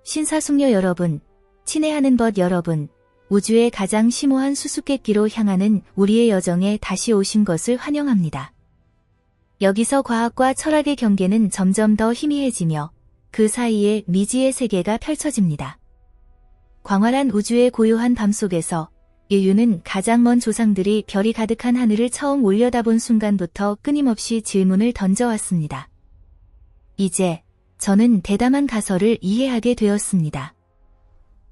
신사숙녀 여러분, 친애하는 벗 여러분, 우주의 가장 심오한 수수께끼로 향하는 우리의 여정에 다시 오신 것을 환영합니다. 여기서 과학과 철학의 경계는 점점 더 희미해지며 그 사이에 미지의 세계가 펼쳐집니다. 광활한 우주의 고요한 밤속에서 인류는 가장 먼 조상들이 별이 가득한 하늘을 처음 올려다본 순간부터 끊임없이 질문을 던져왔습니다. 이제 저는 대담한 가설을 이해하게 되었습니다.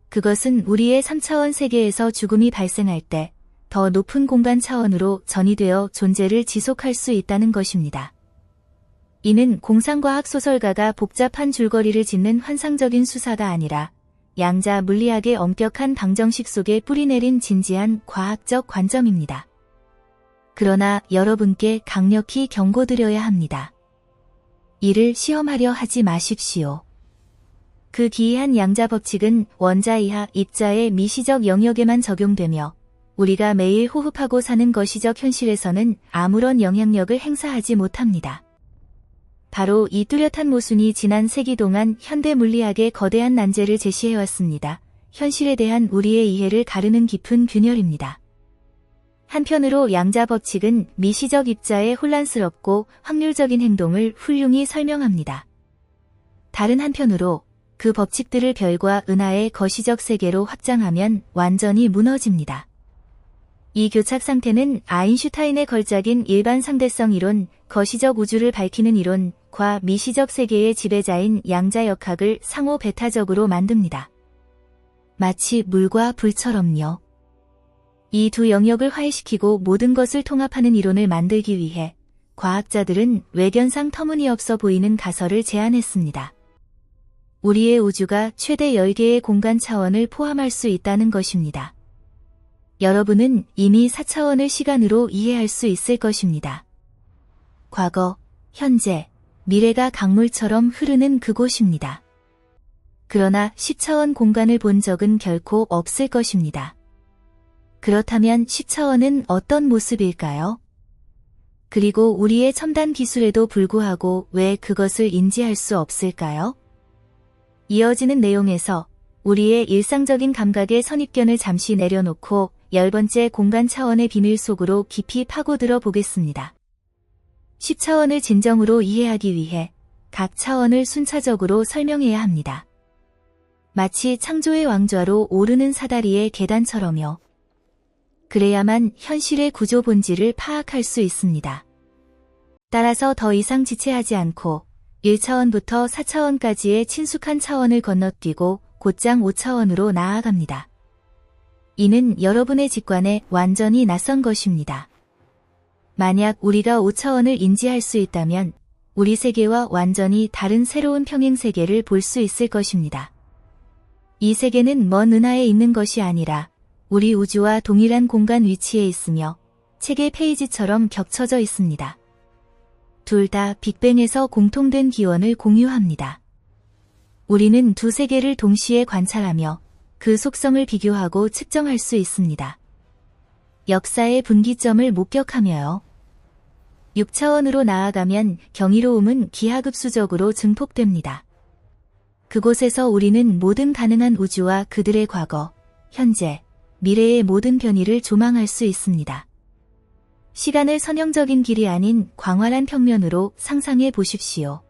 그것은 우리의 3차원 세계에서 죽음이 발생할 때 더 높은 공간 차원으로 전이되어 존재를 지속할 수 있다는 것입니다. 이는 공상과학 소설가가 복잡한 줄거리를 짓는 환상적인 수사가 아니라 양자 물리학의 엄격한 방정식 속에 뿌리내린 진지한 과학적 관점입니다. 그러나 여러분께 강력히 경고드려야 합니다. 이를 시험하려 하지 마십시오. 그 기이한 양자 법칙은 원자 이하 입자의 미시적 영역에만 적용되며 우리가 매일 호흡하고 사는 거시적 현실에서는 아무런 영향력을 행사하지 못합니다. 바로 이 뚜렷한 모순이 지난 세기 동안 현대 물리학의 거대한 난제를 제시해왔습니다. 현실에 대한 우리의 이해를 가르는 깊은 균열입니다. 한편으로 양자 법칙은 미시적 입자의 혼란스럽고 확률적인 행동을 훌륭히 설명합니다. 다른 한편으로 그 법칙들을 별과 은하의 거시적 세계로 확장하면 완전히 무너집니다. 이 교착 상태는 아인슈타인의 걸작인 일반 상대성 이론, 거시적 우주를 밝히는 이론과 미시적 세계의 지배자인 양자역학을 상호 배타적으로 만듭니다. 마치 물과 불처럼요. 이 두 영역을 화해시키고 모든 것을 통합하는 이론을 만들기 위해 과학자들은 외견상 터무니없어 보이는 가설을 제안했습니다. 우리의 우주가 최대 10개의 공간 차원을 포함할 수 있다는 것입니다. 여러분은 이미 4차원을 시간으로 이해할 수 있을 것입니다. 과거, 현재, 미래가 강물처럼 흐르는 그곳입니다. 그러나 10차원 공간을 본 적은 결코 없을 것입니다. 그렇다면 10차원은 어떤 모습일까요? 그리고 우리의 첨단 기술에도 불구하고 왜 그것을 인지할 수 없을까요? 이어지는 내용에서 우리의 일상적인 감각의 선입견을 잠시 내려놓고 10번째 공간 차원의 비밀 속으로 깊이 파고들어 보겠습니다. 10차원을 진정으로 이해하기 위해 각 차원을 순차적으로 설명해야 합니다. 마치 창조의 왕좌로 오르는 사다리의 계단처럼요. 그래야만 현실의 구조 본질을 파악할 수 있습니다. 따라서 더 이상 지체하지 않고 1차원부터 4차원까지의 친숙한 차원을 건너뛰고 곧장 5차원으로 나아갑니다. 이는 여러분의 직관에 완전히 낯선 것입니다. 만약 우리가 5차원을 인지할 수 있다면 우리 세계와 완전히 다른 새로운 평행 세계를 볼 수 있을 것입니다. 이 세계는 먼 은하에 있는 것이 아니라 우리 우주와 동일한 공간 위치에 있으며 책의 페이지처럼 겹쳐져 있습니다. 둘 다 빅뱅에서 공통된 기원을 공유합니다. 우리는 두 세계를 동시에 관찰하며 그 속성을 비교하고 측정할 수 있습니다. 역사의 분기점을 목격하며요. 6차원으로 나아가면 경이로움은 기하급수적으로 증폭됩니다. 그곳에서 우리는 모든 가능한 우주와 그들의 과거, 현재, 미래의 모든 변이를 조망할 수 있습니다. 시간을 선형적인 길이 아닌 광활한 평면으로 상상해 보십시오.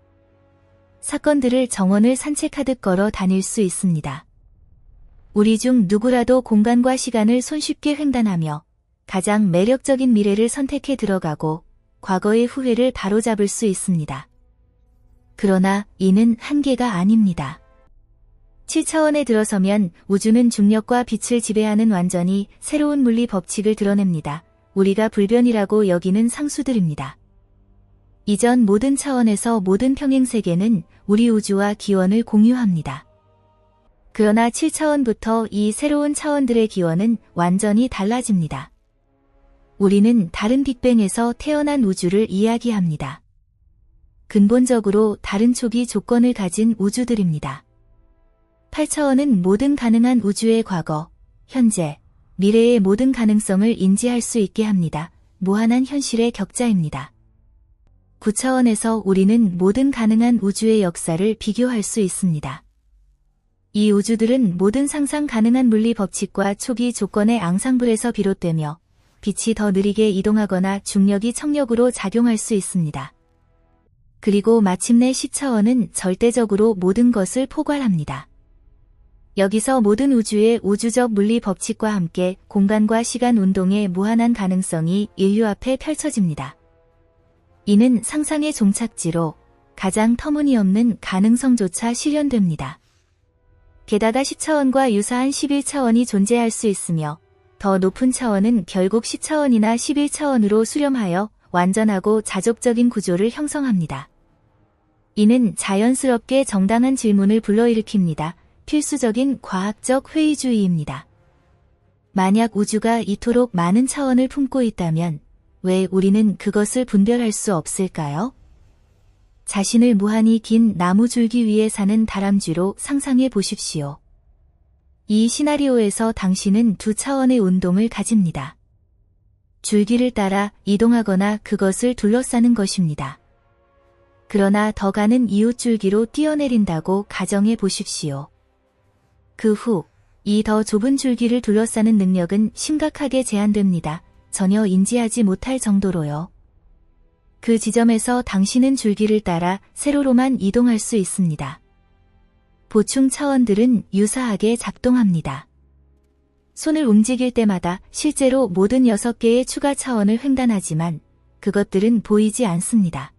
사건들을 정원을 산책하듯 걸어 다닐 수 있습니다. 우리 중 누구라도 공간과 시간을 손쉽게 횡단하며 가장 매력적인 미래를 선택해 들어가고 과거의 후회를 바로잡을 수 있습니다. 그러나 이는 한계가 아닙니다. 7차원에 들어서면 우주는 중력과 빛을 지배하는 완전히 새로운 물리 법칙을 드러냅니다. 우리가 불변이라고 여기는 상수들입니다. 이전 모든 차원에서 모든 평행 세계는 우리 우주와 기원을 공유합니다. 그러나 7차원부터 이 새로운 차원들의 기원은 완전히 달라집니다. 우리는 다른 빅뱅에서 태어난 우주를 이야기합니다. 근본적으로 다른 초기 조건을 가진 우주들입니다. 8차원은 모든 가능한 우주의 과거, 현재, 미래의 모든 가능성을 인지할 수 있게 합니다. 무한한 현실의 격자입니다. 9차원에서 우리는 모든 가능한 우주의 역사를 비교할 수 있습니다. 이 우주들은 모든 상상 가능한 물리 법칙과 초기 조건의 앙상블에서 비롯되며 빛이 더 느리게 이동하거나 중력이 청력으로 작용할 수 있습니다. 그리고 마침내 10차원은 절대적으로 모든 것을 포괄합니다. 여기서 모든 우주의 우주적 물리 법칙과 함께 공간과 시간 운동의 무한한 가능성이 인류 앞에 펼쳐집니다. 이는 상상의 종착지로 가장 터무니없는 가능성조차 실현됩니다. 게다가 10차원과 유사한 11차원이 존재할 수 있으며 더 높은 차원은 결국 10차원이나 11차원으로 수렴하여 완전하고 자족적인 구조를 형성합니다. 이는 자연스럽게 정당한 질문을 불러일으킵니다. 필수적인 과학적 회의주의입니다. 만약 우주가 이토록 많은 차원을 품고 있다면 왜 우리는 그것을 분별할 수 없을까요? 자신을 무한히 긴 나무 줄기 위에 사는 다람쥐로 상상해 보십시오. 이 시나리오에서 당신은 두 차원의 운동을 가집니다. 줄기를 따라 이동하거나 그것을 둘러싸는 것입니다. 그러나 더 가는 이웃 줄기로 뛰어내린다고 가정해 보십시오. 그 후, 이 더 좁은 줄기를 둘러싸는 능력은 심각하게 제한됩니다. 전혀 인지하지 못할 정도로요. 그 지점에서 당신은 줄기를 따라 세로로만 이동할 수 있습니다. 보충 차원들은 유사하게 작동합니다. 손을 움직일 때마다 실제로 모든 6개의 추가 차원을 횡단하지만 그것들은 보이지 않습니다.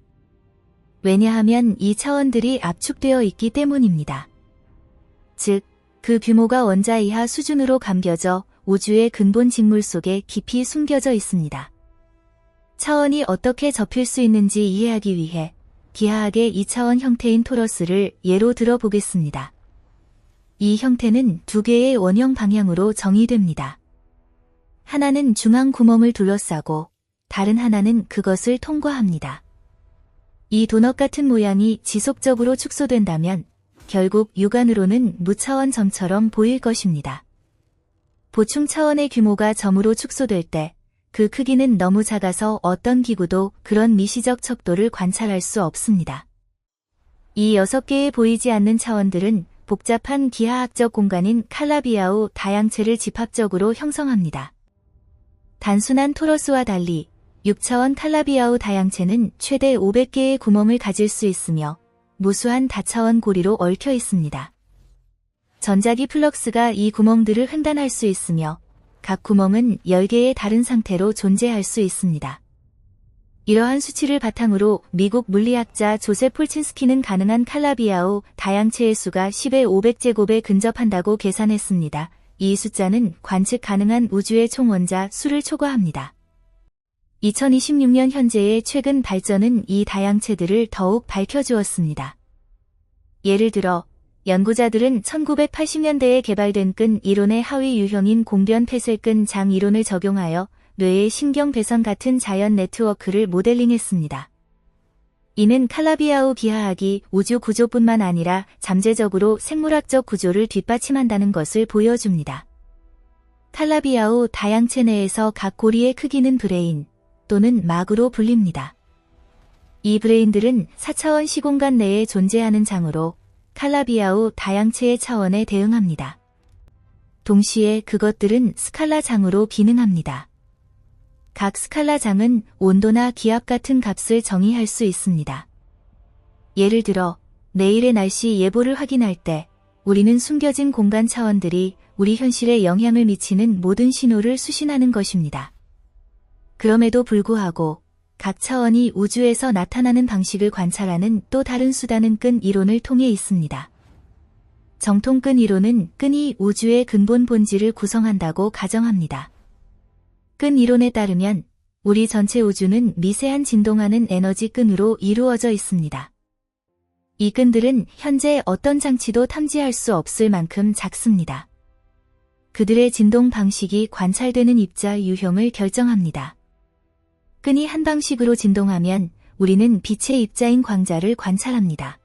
왜냐하면 이 차원들이 압축되어 있기 때문입니다. 즉, 그 규모가 원자 이하 수준으로 감겨져 우주의 근본 직물 속에 깊이 숨겨져 있습니다. 차원이 어떻게 접힐 수 있는지 이해하기 위해 기하학의 2차원 형태인 토러스를 예로 들어 보겠습니다. 이 형태는 두 개의 원형 방향으로 정의됩니다. 하나는 중앙 구멍을 둘러싸고 다른 하나는 그것을 통과합니다. 이 도넛 같은 모양이 지속적으로 축소된다면 결국 육안으로는 무차원 점처럼 보일 것입니다. 보충 차원의 규모가 점으로 축소될 때 그 크기는 너무 작아서 어떤 기구도 그런 미시적 척도를 관찰할 수 없습니다. 이 6개의 보이지 않는 차원들은 복잡한 기하학적 공간인 칼라비아우 다양체를 집합적으로 형성합니다. 단순한 토러스와 달리 6차원 칼라비아우 다양체는 최대 500개의 구멍을 가질 수 있으며 무수한 다차원 고리로 얽혀 있습니다. 전자기 플럭스가 이 구멍들을 횡단할 수 있으며 각 구멍은 10개의 다른 상태로 존재할 수 있습니다. 이러한 수치를 바탕으로 미국 물리학자 조셉 폴친스키는 가능한 칼라비아우 다양체의 수가 10의 500제곱에 근접한다고 계산했습니다. 이 숫자는 관측 가능한 우주의 총 원자 수를 초과합니다. 2026년 현재의 최근 발전은 이 다양체들을 더욱 밝혀주었습니다. 예를 들어 연구자들은 1980년대에 개발된 끈 이론의 하위 유형인 공변 폐쇄끈 장 이론을 적용하여 뇌의 신경 배선 같은 자연 네트워크를 모델링했습니다. 이는 칼라비아우 기하학이 우주 구조뿐만 아니라 잠재적으로 생물학적 구조를 뒷받침한다는 것을 보여줍니다. 칼라비아우 다양체 내에서 각 고리의 크기는 브레인 또는 막으로 불립니다. 이 브레인들은 4차원 시공간 내에 존재하는 장으로 칼라비아우 다양체의 차원에 대응합니다. 동시에 그것들은 스칼라 장으로 기능합니다. 각 스칼라 장은 온도나 기압 같은 값을 정의할 수 있습니다. 예를 들어 내일의 날씨 예보를 확인할 때 우리는 숨겨진 공간 차원들이 우리 현실에 영향을 미치는 모든 신호를 수신하는 것입니다. 그럼에도 불구하고 각 차원이 우주에서 나타나는 방식을 관찰하는 또 다른 수단은 끈 이론을 통해 있습니다. 정통 끈 이론은 끈이 우주의 근본 본질을 구성한다고 가정합니다. 끈 이론에 따르면 우리 전체 우주는 미세한 진동하는 에너지 끈으로 이루어져 있습니다. 이 끈들은 현재 어떤 장치도 탐지할 수 없을 만큼 작습니다. 그들의 진동 방식이 관찰되는 입자 유형을 결정합니다. 끈이 한 방식으로 진동하면 우리는 빛의 입자인 광자를 관찰합니다.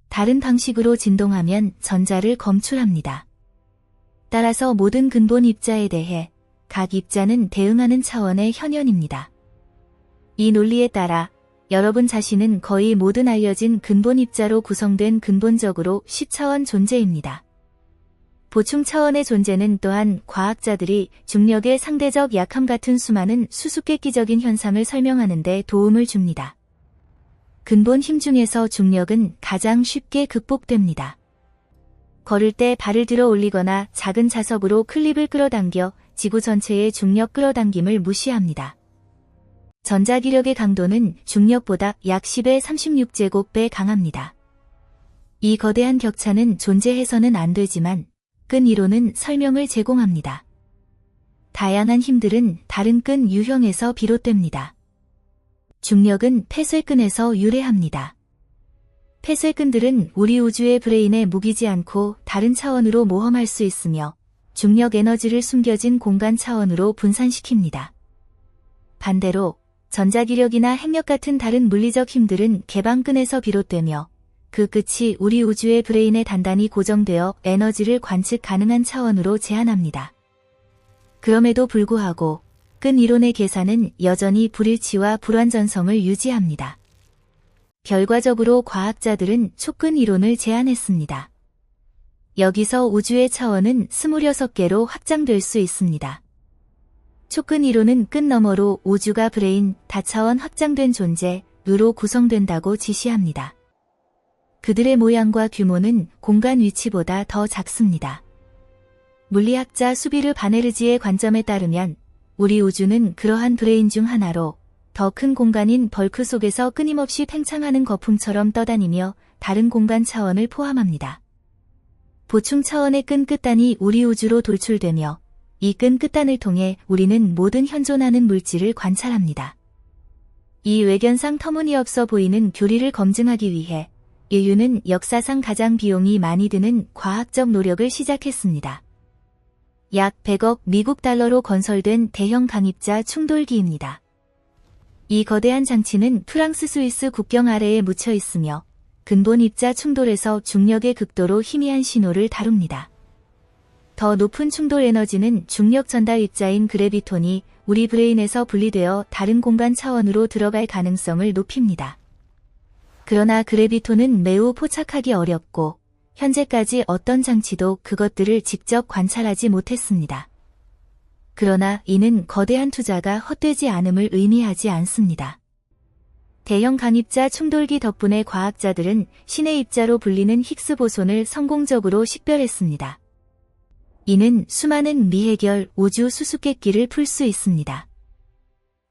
다른 방식으로 진동하면 전자를 검출합니다. 따라서 모든 근본 입자에 대해 각 입자는 대응하는 차원의 현현입니다. 이 논리에 따라 여러분 자신은 거의 모든 알려진 근본 입자로 구성된 근본적으로 10차원 존재입니다. 보충 차원의 존재는 또한 과학자들이 중력의 상대적 약함 같은 수많은 수수께끼적인 현상을 설명하는 데 도움을 줍니다. 근본 힘 중에서 중력은 가장 쉽게 극복됩니다. 걸을 때 발을 들어 올리거나 작은 자석으로 클립을 끌어당겨 지구 전체의 중력 끌어당김을 무시합니다. 전자기력의 강도는 중력보다 약 10의 36제곱배 강합니다. 이 거대한 격차는 존재해서는 안 되지만 끈 이론은 설명을 제공합니다. 다양한 힘들은 다른 끈 유형에서 비롯됩니다. 중력은 폐쇄끈에서 유래합니다. 폐쇄끈들은 우리 우주의 브레인에 무기지 않고 다른 차원으로 모험할 수 있으며 중력 에너지를 숨겨진 공간 차원으로 분산시킵니다. 반대로 전자기력이나 핵력 같은 다른 물리적 힘들은 개방끈에서 비롯되며 그 끝이 우리 우주의 브레인에 단단히 고정되어 에너지를 관측 가능한 차원으로 제한합니다. 그럼에도 불구하고 끈 이론의 계산은 여전히 불일치와 불완전성을 유지합니다. 결과적으로 과학자들은 촉근 이론을 제안했습니다. 여기서 우주의 차원은 26개로 확장될 수 있습니다. 촉근 이론은 끈 너머로 우주가 브레인, 다차원 확장된 존재로 구성된다고 지시합니다. 그들의 모양과 규모는 공간 위치보다 더 작습니다. 물리학자 수비르 바네르지의 관점에 따르면 우리 우주는 그러한 브레인 중 하나로 더 큰 공간인 벌크 속에서 끊임없이 팽창하는 거품처럼 떠다니며 다른 공간 차원을 포함합니다. 보충 차원의 끈 끝단이 우리 우주로 돌출되며 이 끈 끝단을 통해 우리는 모든 현존하는 물질을 관찰합니다. 이 외견상 터무니없어 보이는 교리를 검증하기 위해 인류는 역사상 가장 비용이 많이 드는 과학적 노력을 시작했습니다. 약 100억 미국 달러로 건설된 대형 강입자 충돌기입니다. 이 거대한 장치는 프랑스 스위스 국경 아래에 묻혀 있으며 근본 입자 충돌에서 중력의 극도로 희미한 신호를 다룹니다. 더 높은 충돌 에너지는 중력 전달 입자인 그래비톤이 우리 브레인에서 분리되어 다른 공간 차원으로 들어갈 가능성을 높입니다. 그러나 그래비톤은 매우 포착하기 어렵고 현재까지 어떤 장치도 그것들을 직접 관찰하지 못했습니다. 그러나 이는 거대한 투자가 헛되지 않음을 의미하지 않습니다. 대형 강입자 충돌기 덕분에 과학자들은 신의 입자로 불리는 힉스 보손을 성공적으로 식별했습니다. 이는 수많은 미해결 우주 수수께끼를 풀 수 있습니다.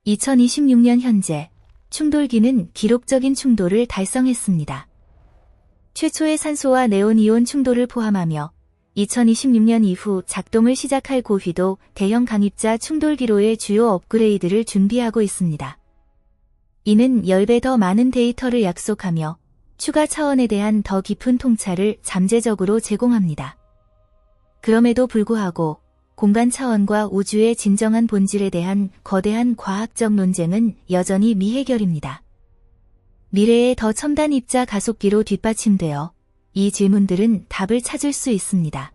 2026년 현재 충돌기는 기록적인 충돌을 달성했습니다. 최초의 산소와 네온이온 충돌을 포함하며 2026년 이후 작동을 시작할 고휘도 대형 강입자 충돌기로의 주요 업그레이드를 준비하고 있습니다. 이는 10배 더 많은 데이터를 약속하며 추가 차원에 대한 더 깊은 통찰을 잠재적으로 제공합니다. 그럼에도 불구하고 공간 차원과 우주의 진정한 본질에 대한 거대한 과학적 논쟁은 여전히 미해결입니다. 미래의 더 첨단 입자 가속기로 뒷받침되어 이 질문들은 답을 찾을 수 있습니다.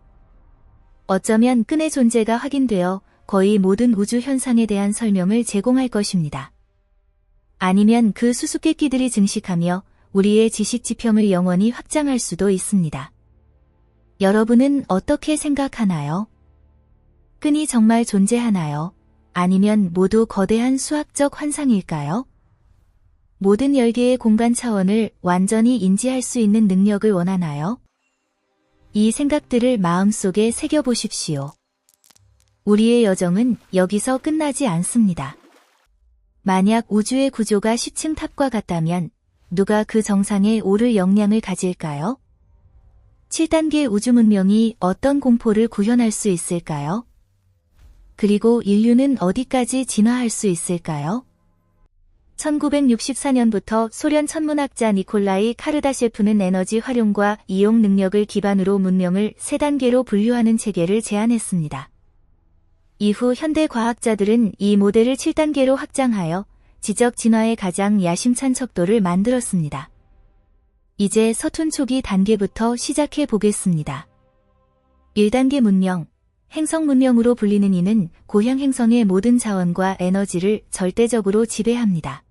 어쩌면 끈의 존재가 확인되어 거의 모든 우주 현상에 대한 설명을 제공할 것입니다. 아니면 그 수수께끼들이 증식하며 우리의 지식 지평을 영원히 확장할 수도 있습니다. 여러분은 어떻게 생각하나요? 끈이 정말 존재하나요? 아니면 모두 거대한 수학적 환상일까요? 모든 열개의 공간 차원을 완전히 인지할 수 있는 능력을 원하나요? 이 생각들을 마음속에 새겨보십시오. 우리의 여정은 여기서 끝나지 않습니다. 만약 우주의 구조가 10층 탑과 같다면 누가 그 정상에 오를 역량을 가질까요? 7단계 우주 문명이 어떤 공포를 구현할 수 있을까요? 그리고 인류는 어디까지 진화할 수 있을까요? 1964년부터 소련 천문학자 니콜라이 카르다셰프는 에너지 활용과 이용 능력을 기반으로 문명을 3단계로 분류하는 체계를 제안했습니다. 이후 현대 과학자들은 이 모델을 7단계로 확장하여 지적 진화의 가장 야심찬 척도를 만들었습니다. 이제 서툰 초기 단계부터 시작해 보겠습니다. 1단계 문명, 행성 문명으로 불리는 이는 고향 행성의 모든 자원과 에너지를 절대적으로 지배합니다.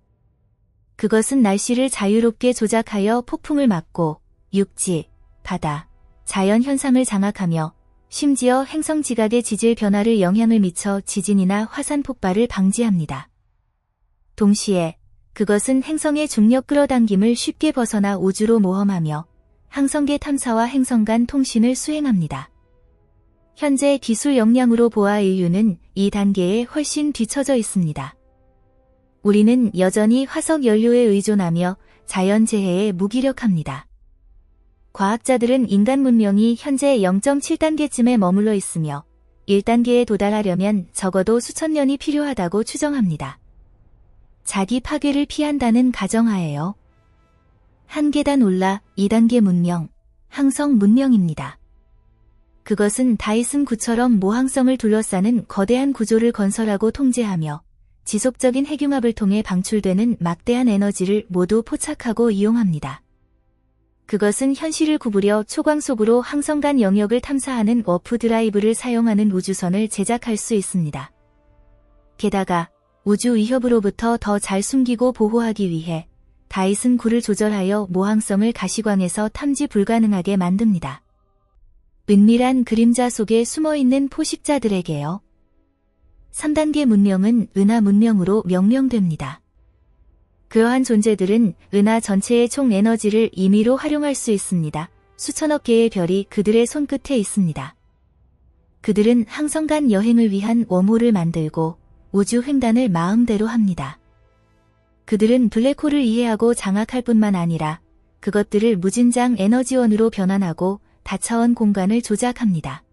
그것은 날씨를 자유롭게 조작하여 폭풍을 막고 육지, 바다, 자연 현상을 장악하며 심지어 행성 지각의 지질 변화를 영향을 미쳐 지진이나 화산 폭발을 방지합니다. 동시에 그것은 행성의 중력 끌어당김을 쉽게 벗어나 우주로 모험하며 항성계 탐사와 행성 간 통신을 수행합니다. 현재 기술 역량으로 보아 인류는 이 단계에 훨씬 뒤처져 있습니다. 우리는 여전히 화석 연료에 의존하며 자연재해에 무기력합니다. 과학자들은 인간 문명이 현재 0.7단계쯤에 머물러 있으며 1단계에 도달하려면 적어도 수천 년이 필요하다고 추정합니다. 자기 파괴를 피한다는 가정하에요. 한 계단 올라 2단계 문명, 항성 문명입니다. 그것은 다이슨 구처럼 모항성을 둘러싸는 거대한 구조를 건설하고 통제하며 지속적인 핵융합을 통해 방출되는 막대한 에너지를 모두 포착하고 이용합니다. 그것은 현실을 구부려 초광 속으로 항성 간 영역을 탐사하는 워프 드라이브를 사용하는 우주선을 제작할 수 있습니다. 게다가 우주 위협으로부터 더 잘 숨기고 보호하기 위해 다이슨 구를 조절하여 모항성을 가시광에서 탐지 불가능하게 만듭니다. 은밀한 그림자 속에 숨어있는 포식자들에게요. 3단계 문명은 은하 문명으로 명명됩니다. 그러한 존재들은 은하 전체의 총 에너지를 임의로 활용할 수 있습니다. 수천억 개의 별이 그들의 손끝에 있습니다. 그들은 항성 간 여행을 위한 웜홀을 만들고 우주 횡단을 마음대로 합니다. 그들은 블랙홀을 이해하고 장악할 뿐만 아니라 그것들을 무진장 에너지원으로 변환하고 다차원 공간을 조작합니다.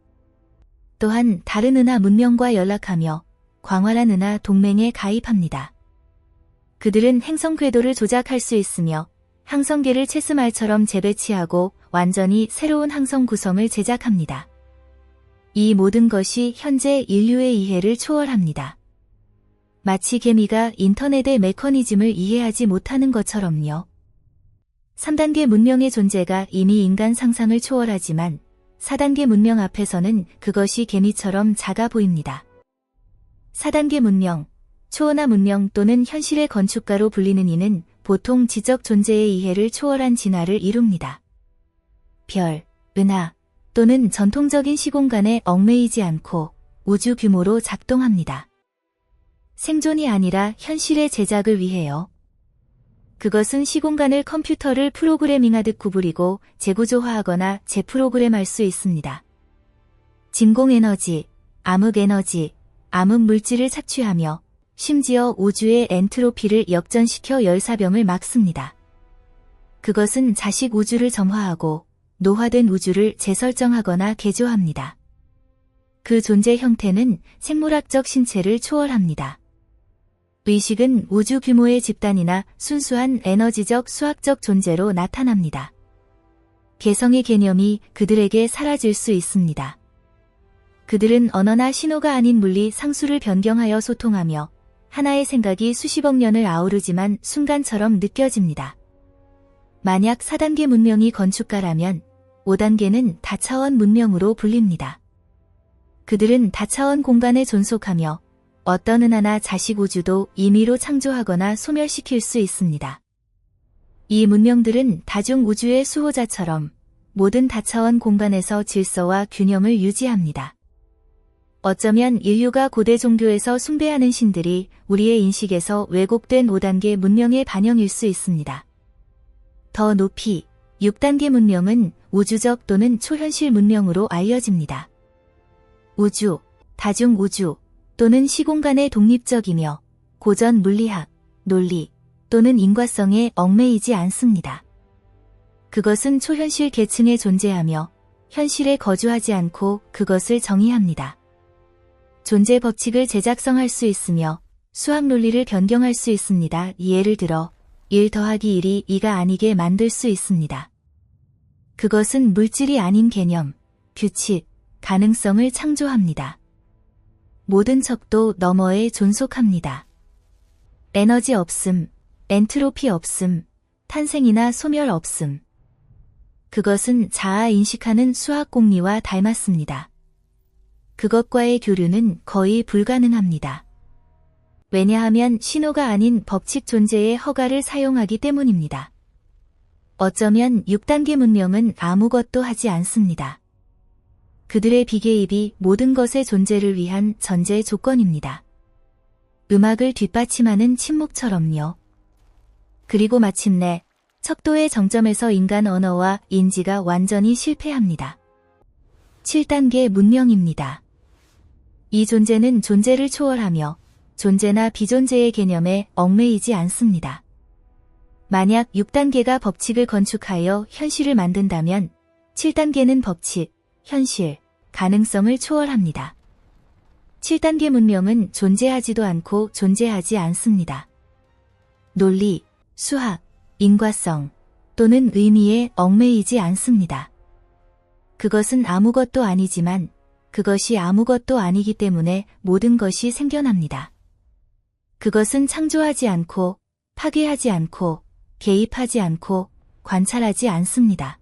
또한 다른 은하 문명과 연락하며 광활한 은하 동맹에 가입합니다. 그들은 행성 궤도를 조작할 수 있으며 항성계를 체스말처럼 재배치하고 완전히 새로운 항성 구성을 제작합니다. 이 모든 것이 현재 인류의 이해를 초월합니다. 마치 개미가 인터넷의 메커니즘을 이해하지 못하는 것처럼요. 3단계 문명의 존재가 이미 인간 상상을 초월하지만 4단계 문명 앞에서는 그것이 개미처럼 작아 보입니다. 4단계 문명, 초은하 문명 또는 현실의 건축가로 불리는 이는 보통 지적 존재의 이해를 초월한 진화를 이룹니다. 별, 은하 또는 전통적인 시공간에 얽매이지 않고 우주 규모로 작동합니다. 생존이 아니라 현실의 제작을 위해요. 그것은 시공간을 컴퓨터를 프로그래밍하듯 구부리고 재구조화하거나 재프로그램할 수 있습니다. 진공에너지, 암흑에너지, 암흑물질을 착취하며 심지어 우주의 엔트로피를 역전시켜 열사병을 막습니다. 그것은 자식 우주를 점화하고 노화된 우주를 재설정하거나 개조합니다. 그 존재 형태는 생물학적 신체를 초월합니다. 의식은 우주 규모의 집단이나 순수한 에너지적 수학적 존재로 나타납니다. 개성의 개념이 그들에게 사라질 수 있습니다. 그들은 언어나 신호가 아닌 물리 상수를 변경하여 소통하며 하나의 생각이 수십억 년을 아우르지만 순간처럼 느껴집니다. 만약 4단계 문명이 건축가라면 5단계는 다차원 문명으로 불립니다. 그들은 다차원 공간에 존속하며 어떤 은하나 자식 우주도 임의로 창조하거나 소멸시킬 수 있습니다. 이 문명들은 다중 우주의 수호자처럼 모든 다차원 공간에서 질서와 균형을 유지합니다. 어쩌면 인류가 고대 종교에서 숭배하는 신들이 우리의 인식에서 왜곡된 5단계 문명의 반영일 수 있습니다. 더 높이 6단계 문명은 우주적 또는 초현실 문명으로 알려집니다. 우주, 다중우주 또는 시공간의 독립적이며 고전 물리학, 논리 또는 인과성에 얽매이지 않습니다. 그것은 초현실 계층에 존재하며 현실에 거주하지 않고 그것을 정의합니다. 존재 법칙을 재작성할 수 있으며 수학 논리를 변경할 수 있습니다. 예를 들어 1 더하기 1이 2가 아니게 만들 수 있습니다. 그것은 물질이 아닌 개념, 규칙, 가능성을 창조합니다. 모든 척도 너머에 존속합니다. 에너지 없음, 엔트로피 없음, 탄생이나 소멸 없음. 그것은 자아 인식하는 수학 공리와 닮았습니다. 그것과의 교류는 거의 불가능합니다. 왜냐하면 신호가 아닌 법칙 존재의 허가를 사용하기 때문입니다. 어쩌면 6단계 문명은 아무것도 하지 않습니다. 그들의 비개입이 모든 것의 존재를 위한 전제 조건입니다. 음악을 뒷받침하는 침묵처럼요. 그리고 마침내 척도의 정점에서 인간 언어와 인지가 완전히 실패합니다. 7단계 문명입니다. 이 존재는 존재를 초월하며 존재나 비존재의 개념에 얽매이지 않습니다. 만약 6단계가 법칙을 건축하여 현실을 만든다면 7단계는 법칙, 현실, 가능성을 초월합니다. 7단계 문명은 존재하지도 않고 존재하지 않습니다. 논리, 수학, 인과성 또는 의미에 얽매이지 않습니다. 그것은 아무것도 아니지만 그것이 아무것도 아니기 때문에 모든 것이 생겨납니다. 그것은 창조하지 않고 파괴하지 않고 개입하지 않고 관찰하지 않습니다.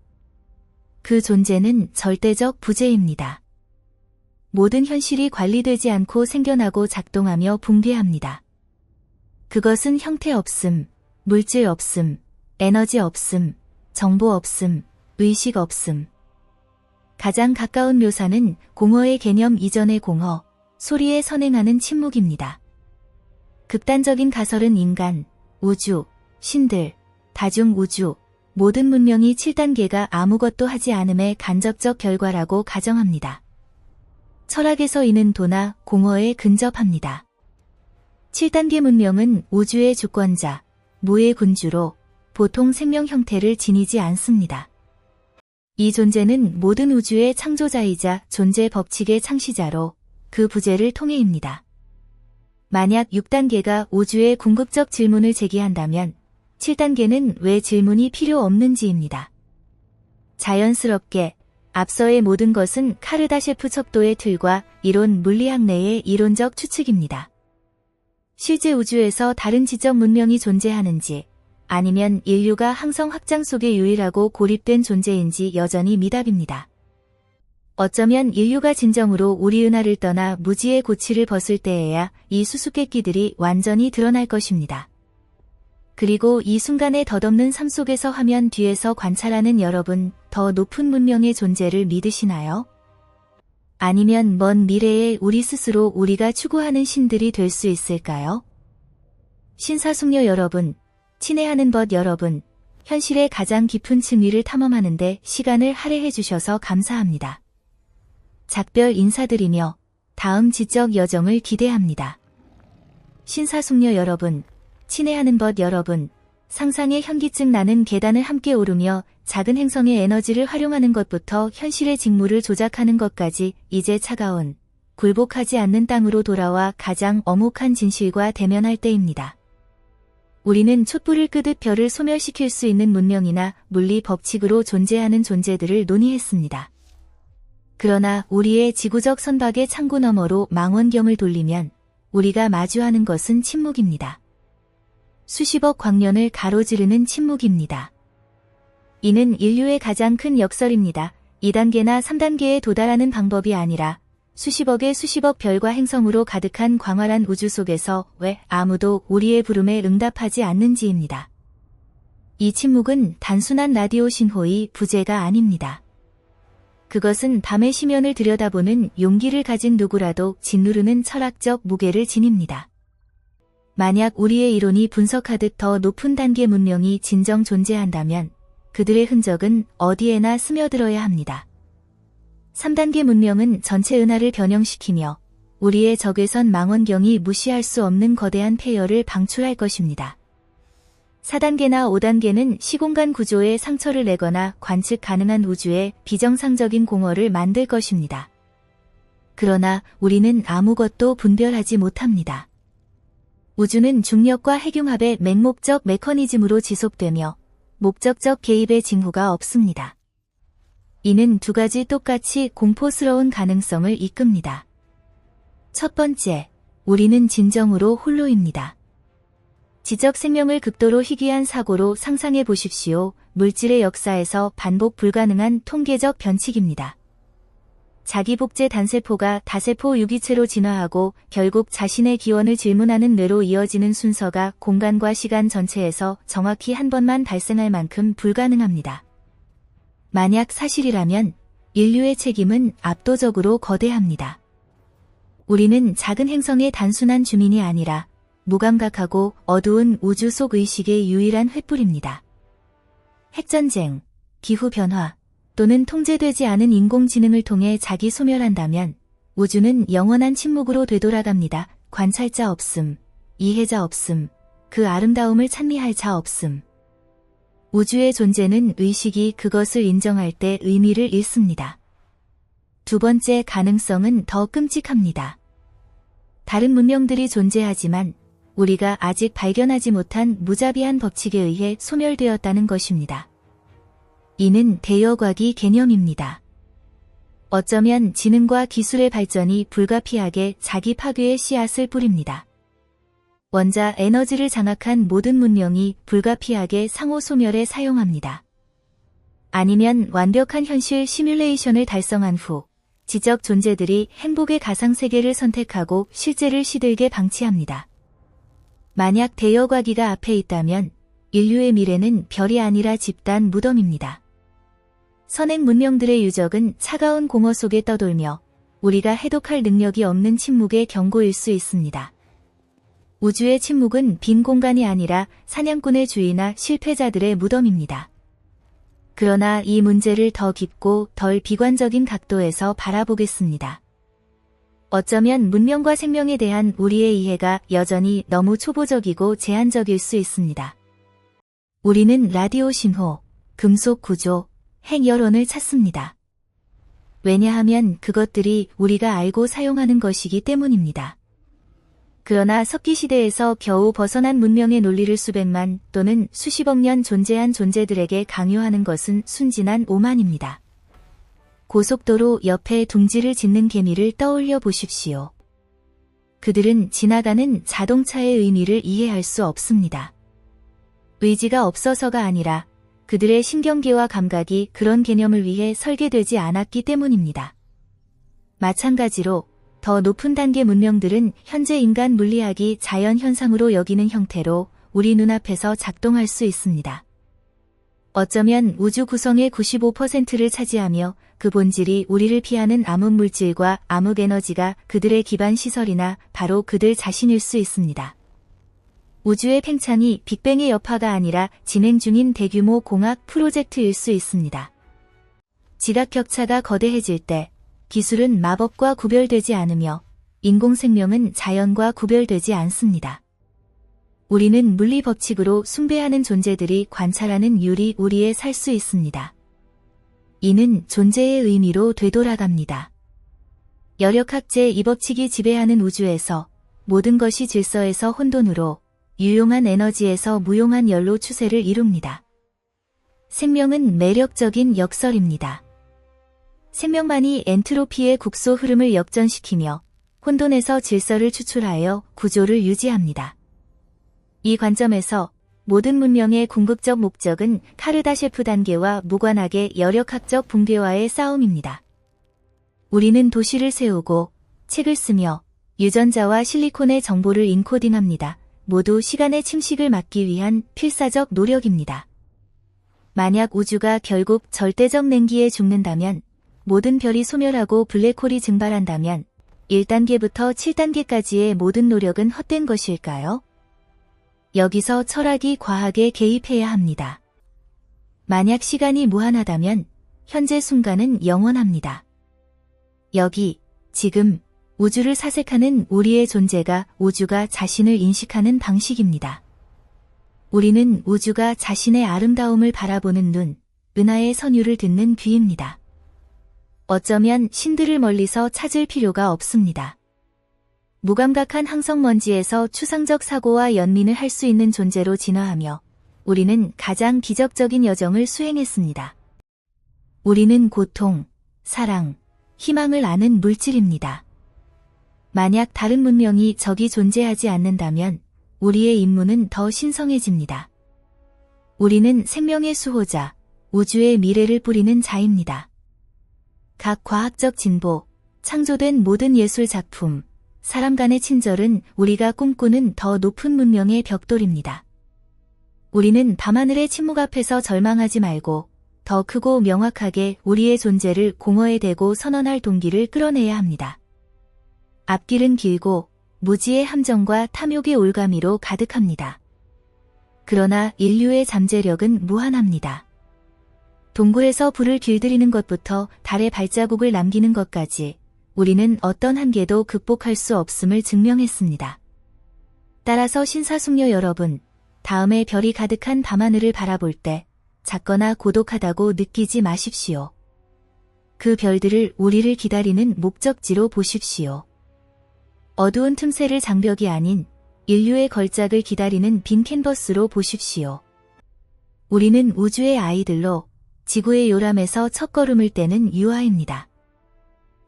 그 존재는 절대적 부재입니다. 모든 현실이 관리되지 않고 생겨나고 작동하며 붕괴합니다. 그것은 형태 없음, 물질 없음, 에너지 없음, 정보 없음, 의식 없음. 가장 가까운 묘사는 공허의 개념 이전의 공허, 소리에 선행하는 침묵입니다. 극단적인 가설은 인간, 우주, 신들, 다중우주, 모든 문명이 7단계가 아무것도 하지 않음의 간접적 결과라고 가정합니다. 철학에서 이는 도나 공허에 근접합니다. 7단계 문명은 우주의 주권자, 무의 군주로 보통 생명 형태를 지니지 않습니다. 이 존재는 모든 우주의 창조자이자 존재 법칙의 창시자로 그 부재를 통해입니다. 만약 6단계가 우주의 궁극적 질문을 제기한다면 7단계는 왜 질문이 필요 없는지입니다. 자연스럽게 앞서의 모든 것은 카르다셰프 척도의 틀과 이론 물리학 내의 이론적 추측입니다. 실제 우주에서 다른 지적 문명이 존재하는지 아니면 인류가 항성 확장 속에 유일하고 고립된 존재인지 여전히 미답입니다. 어쩌면 인류가 진정으로 우리 은하를 떠나 무지의 고치를 벗을 때에야 이 수수께끼들이 완전히 드러날 것입니다. 그리고 이 순간의 덧없는 삶 속에서 화면 뒤에서 관찰하는 여러분, 더 높은 문명의 존재를 믿으시나요? 아니면 먼 미래에 우리 스스로 우리가 추구하는 신들이 될 수 있을까요? 신사숙녀 여러분, 친애하는 벗 여러분, 현실의 가장 깊은 층위를 탐험하는데 시간을 할애해 주셔서 감사합니다. 작별 인사드리며 다음 지적 여정을 기대합니다. 신사숙녀 여러분, 친애하는 벗 여러분, 상상의 현기증 나는 계단을 함께 오르며 작은 행성의 에너지를 활용하는 것부터 현실의 직무를 조작하는 것까지 이제 차가운, 굴복하지 않는 땅으로 돌아와 가장 엄혹한 진실과 대면할 때입니다. 우리는 촛불을 끄듯 별을 소멸시킬 수 있는 문명이나 물리 법칙으로 존재하는 존재들을 논의했습니다. 그러나 우리의 지구적 선박의 창구 너머로 망원경을 돌리면 우리가 마주하는 것은 침묵입니다. 수십억 광년을 가로지르는 침묵입니다. 이는 인류의 가장 큰 역설입니다. 2단계나 3단계에 도달하는 방법이 아니라 수십억의 수십억 별과 행성으로 가득한 광활한 우주 속에서 왜 아무도 우리의 부름에 응답하지 않는지입니다. 이 침묵은 단순한 라디오 신호의 부재가 아닙니다. 그것은 밤의 심연을 들여다보는 용기를 가진 누구라도 짓누르는 철학적 무게를 지닙니다. 만약 우리의 이론이 분석하듯 더 높은 단계 문명이 진정 존재한다면 그들의 흔적은 어디에나 스며들어야 합니다. 3단계 문명은 전체 은하를 변형시키며 우리의 적외선 망원경이 무시할 수 없는 거대한 폐열을 방출할 것입니다. 4단계나 5단계는 시공간 구조에 상처를 내거나 관측 가능한 우주의 비정상적인 공허를 만들 것입니다. 그러나 우리는 아무것도 분별하지 못합니다. 우주는 중력과 핵융합의 맹목적 메커니즘으로 지속되며 목적적 개입의 징후가 없습니다. 이는 두 가지 똑같이 공포스러운 가능성을 이끕니다. 첫 번째, 우리는 진정으로 홀로입니다. 지적 생명을 극도로 희귀한 사고로 상상해 보십시오. 물질의 역사에서 반복 불가능한 통계적 변칙입니다. 자기복제 단세포가 다세포 유기체로 진화하고 결국 자신의 기원을 질문하는 뇌로 이어지는 순서가 공간과 시간 전체에서 정확히 한 번만 발생할 만큼 불가능합니다. 만약 사실이라면 인류의 책임은 압도적으로 거대합니다. 우리는 작은 행성의 단순한 주민이 아니라 무감각하고 어두운 우주 속 의식의 유일한 횃불입니다. 핵전쟁, 기후변화 또는 통제되지 않은 인공지능을 통해 자기 소멸한다면 우주는 영원한 침묵으로 되돌아갑니다. 관찰자 없음, 이해자 없음, 그 아름다움을 찬미할 자 없음. 우주의 존재는 의식이 그것을 인정할 때 의미를 잃습니다. 두 번째 가능성은 더 끔찍합니다. 다른 문명들이 존재하지만 우리가 아직 발견하지 못한 무자비한 법칙에 의해 소멸되었다는 것입니다. 이는 대여과기 개념입니다. 어쩌면 지능과 기술의 발전이 불가피하게 자기 파괴의 씨앗을 뿌립니다. 원자 에너지를 장악한 모든 문명이 불가피하게 상호 소멸에 사용합니다. 아니면 완벽한 현실 시뮬레이션을 달성한 후 지적 존재들이 행복의 가상세계를 선택하고 실제를 시들게 방치합니다. 만약 대여과기가 앞에 있다면 인류의 미래는 별이 아니라 집단 무덤입니다. 선행 문명들의 유적은 차가운 공허 속에 떠돌며 우리가 해독할 능력이 없는 침묵의 경고일 수 있습니다. 우주의 침묵은 빈 공간이 아니라 사냥꾼의 주의나 실패자들의 무덤입니다. 그러나 이 문제를 더 깊고 덜 비관적인 각도에서 바라보겠습니다. 어쩌면 문명과 생명에 대한 우리의 이해가 여전히 너무 초보적이고 제한적일 수 있습니다. 우리는 라디오 신호, 금속 구조, 핵 여론을 찾습니다. 왜냐하면 그것들이 우리가 알고 사용하는 것이기 때문입니다. 그러나 석기 시대에서 겨우 벗어난 문명의 논리를 수백만 또는 수십억 년 존재한 존재들에게 강요하는 것은 순진한 오만입니다. 고속도로 옆에 둥지를 짓는 개미를 떠올려 보십시오. 그들은 지나가는 자동차의 의미를 이해할 수 없습니다. 의지가 없어서가 아니라 그들의 신경계와 감각이 그런 개념을 위해 설계되지 않았기 때문입니다. 마찬가지로 더 높은 단계 문명들은 현재 인간 물리학이 자연 현상으로 여기는 형태로 우리 눈앞에서 작동할 수 있습니다. 어쩌면 우주 구성의 95%를 차지하며 그 본질이 우리를 피하는 암흑물질과 암흑에너지가 그들의 기반 시설이나 바로 그들 자신일 수 있습니다. 우주의 팽창이 빅뱅의 여파가 아니라 진행 중인 대규모 공학 프로젝트일 수 있습니다. 지각 격차가 거대해질 때 기술은 마법과 구별되지 않으며 인공생명은 자연과 구별되지 않습니다. 우리는 물리 법칙으로 숭배하는 존재들이 관찰하는 유리 우리에 살 수 있습니다. 이는 존재의 의미로 되돌아갑니다. 여력학제 이 법칙이 지배하는 우주에서 모든 것이 질서에서 혼돈으로 유용한 에너지에서 무용한 열로 추세를 이룹니다. 생명은 매력적인 역설입니다. 생명만이 엔트로피의 국소 흐름을 역전시키며 혼돈에서 질서를 추출하여 구조를 유지합니다. 이 관점에서 모든 문명의 궁극적 목적은 카르다셰프 단계와 무관하게 여력학적 붕괴와의 싸움입니다. 우리는 도시를 세우고 책을 쓰며 유전자와 실리콘의 정보를 인코딩합니다. 모두 시간의 침식을 막기 위한 필사적 노력입니다. 만약 우주가 결국 절대적 냉기에 죽는다면, 모든 별이 소멸하고 블랙홀이 증발한다면 1단계부터 7단계까지의 모든 노력은 헛된 것일까요? 여기서 철학이 과학에 개입해야 합니다. 만약 시간이 무한하다면 현재 순간은 영원합니다. 여기, 지금, 우주를 사색하는 우리의 존재가 우주가 자신을 인식하는 방식입니다. 우리는 우주가 자신의 아름다움을 바라보는 눈, 은하의 선율을 듣는 귀입니다. 어쩌면 신들을 멀리서 찾을 필요가 없습니다. 무감각한 항성먼지에서 추상적 사고와 연민을 할 수 있는 존재로 진화하며 우리는 가장 기적적인 여정을 수행했습니다. 우리는 고통, 사랑, 희망을 아는 물질입니다. 만약 다른 문명이 저기 존재하지 않는다면 우리의 임무는 더 신성해집니다. 우리는 생명의 수호자, 우주의 미래를 뿌리는 자입니다. 각 과학적 진보, 창조된 모든 예술 작품, 사람 간의 친절은 우리가 꿈꾸는 더 높은 문명의 벽돌입니다. 우리는 밤하늘의 침묵 앞에서 절망하지 말고 더 크고 명확하게 우리의 존재를 공허에 대고 선언할 동기를 끌어내야 합니다. 앞길은 길고 무지의 함정과 탐욕의 올가미로 가득합니다. 그러나 인류의 잠재력은 무한합니다. 동굴에서 불을 길들이는 것부터 달에 발자국을 남기는 것까지 우리는 어떤 한계도 극복할 수 없음을 증명했습니다. 따라서 신사숙녀 여러분, 다음에 별이 가득한 밤하늘을 바라볼 때 작거나 고독하다고 느끼지 마십시오. 그 별들을 우리를 기다리는 목적지로 보십시오. 어두운 틈새를 장벽이 아닌 인류의 걸작을 기다리는 빈 캔버스로 보십시오. 우리는 우주의 아이들로 지구의 요람에서 첫걸음을 떼는 유아입니다.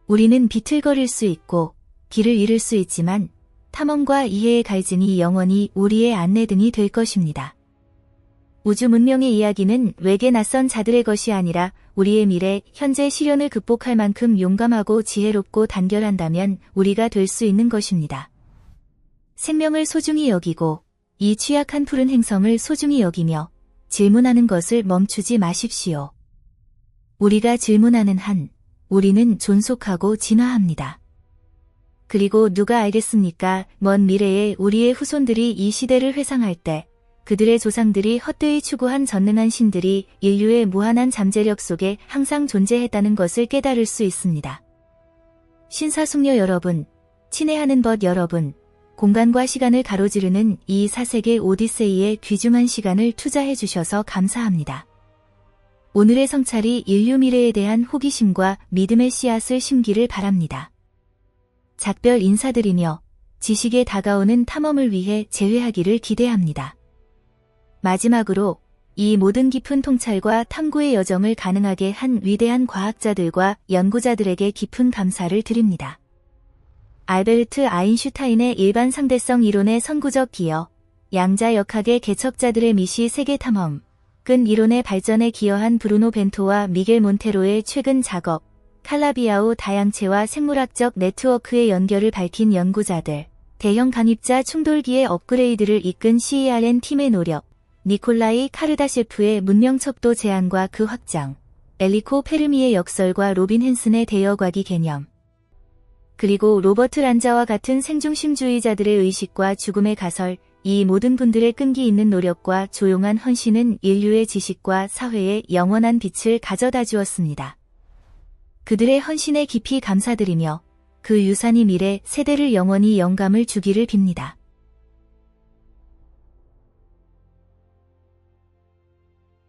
우리는 비틀거릴 수 있고 길을 잃을 수 있지만 탐험과 이해의 갈증이 영원히 우리의 안내등이 될 것입니다. 우주 문명의 이야기는 외계 낯선 자들의 것이 아니라 우리의 미래, 현재 시련을 극복할 만큼 용감하고 지혜롭고 단결한다면 우리가 될 수 있는 것입니다. 생명을 소중히 여기고 이 취약한 푸른 행성을 소중히 여기며 질문하는 것을 멈추지 마십시오. 우리가 질문하는 한 우리는 존속하고 진화합니다. 그리고 누가 알겠습니까? 먼 미래에 우리의 후손들이 이 시대를 회상할 때 그들의 조상들이 헛되이 추구한 전능한 신들이 인류의 무한한 잠재력 속에 항상 존재했다는 것을 깨달을 수 있습니다. 신사숙녀 여러분, 친애하는 벗 여러분, 공간과 시간을 가로지르는 이 사색의 오디세이에 귀중한 시간을 투자해 주셔서 감사합니다. 오늘의 성찰이 인류 미래에 대한 호기심과 믿음의 씨앗을 심기를 바랍니다. 작별 인사드리며 지식에 다가오는 탐험을 위해 재회하기를 기대합니다. 마지막으로 이 모든 깊은 통찰과 탐구의 여정을 가능하게 한 위대한 과학자들과 연구자들에게 깊은 감사를 드립니다. 알베르트 아인슈타인의 일반 상대성 이론의 선구적 기여, 양자역학의 개척자들의 미시 세계 탐험, 끈 이론의 발전에 기여한 브루노 벤토와 미겔 몬테로의 최근 작업, 칼라비아오 다양체와 생물학적 네트워크의 연결을 밝힌 연구자들, 대형 간입자 충돌기의 업그레이드를 이끈 CERN 팀의 노력, 니콜라이 카르다셰프의 문명 척도 제안과 그 확장, 엘리코 페르미의 역설과 로빈 헨슨의 대여과기 개념, 그리고 로버트 란자와 같은 생중심주의자들의 의식과 죽음의 가설, 이 모든 분들의 끈기 있는 노력과 조용한 헌신은 인류의 지식과 사회에 영원한 빛을 가져다 주었습니다. 그들의 헌신에 깊이 감사드리며 그 유산이 미래 세대를 영원히 영감을 주기를 빕니다.